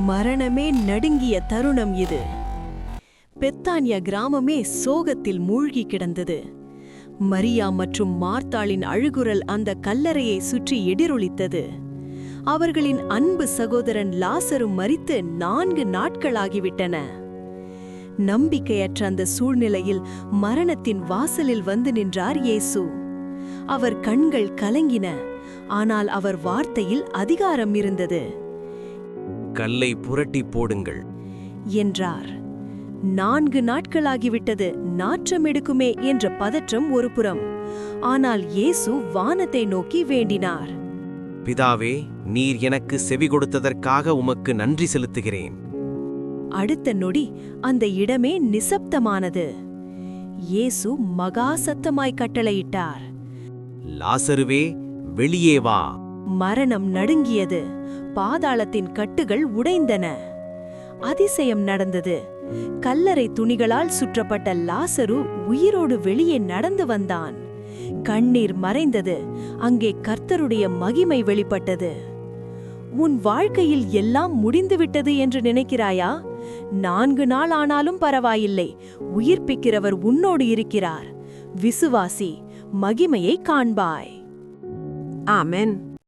மரணமே நடுங்கிய தருணம் இது. பெத்தானியா கிராமமே சோகத்தில் மூழ்கி கிடந்தது. மரியா மற்றும் மார்த்தாளின் அழுகுரல் அந்த கல்லறையை சுற்றி எதிரொலித்தது. அவர்களின் அன்பு சகோதரன் லாசரு மரித்து 4 நாட்களாகிவிட்டன. நம்பிக்கையற்ற அந்த சூழ்நிலையில் மரணத்தின் வாசலில் வந்து நின்றார் இயேசு. அவர் கண்கள் கலங்கின, ஆனால் அவர் வார்த்தையில் அதிகாரம் இருந்தது. கல்லை புரட்டி போடுங்கள் என்றார். 4 நாட்களாகிவிட்டது, நாற்றம் எடுக்குமே என்ற பதற்றம் ஒரு புறம். ஆனால் இயேசு வானத்தை நோக்கி வேண்டினார். பிதாவே, நீர் எனக்கு செவி கொடுத்ததற்காக உமக்கு நன்றி செலுத்துகிறேன். அடுத்த நொடி அந்த இடமே நிசப்தமானது. இயேசு மகா சத்தமாய் கட்டளையிட்டார், லாசருவே, வெளியே வா. மரணம் நடுங்கியது. பாதாளத்தின் கட்டுகள் உடைந்தன. அதிசயம் நடந்தது. கல்லறை துணிகளால் சுற்றப்பட்ட லாசரு உயிரோடு வெளியே நடந்து வந்தான். கண்ணீர் மறைந்தது. அங்கே கர்த்தருடைய மகிமை வெளிப்பட்டது. உன் வாழ்க்கையில் எல்லாம் முடிந்துவிட்டது என்று நினைக்கிறாயா? 4 நாள் ஆனாலும் பரவாயில்லை, உயிர்ப்பிக்கிறவர் உன்னோடு இருக்கிறார். விசுவாசி, மகிமையை காண்பாய். ஆமென்.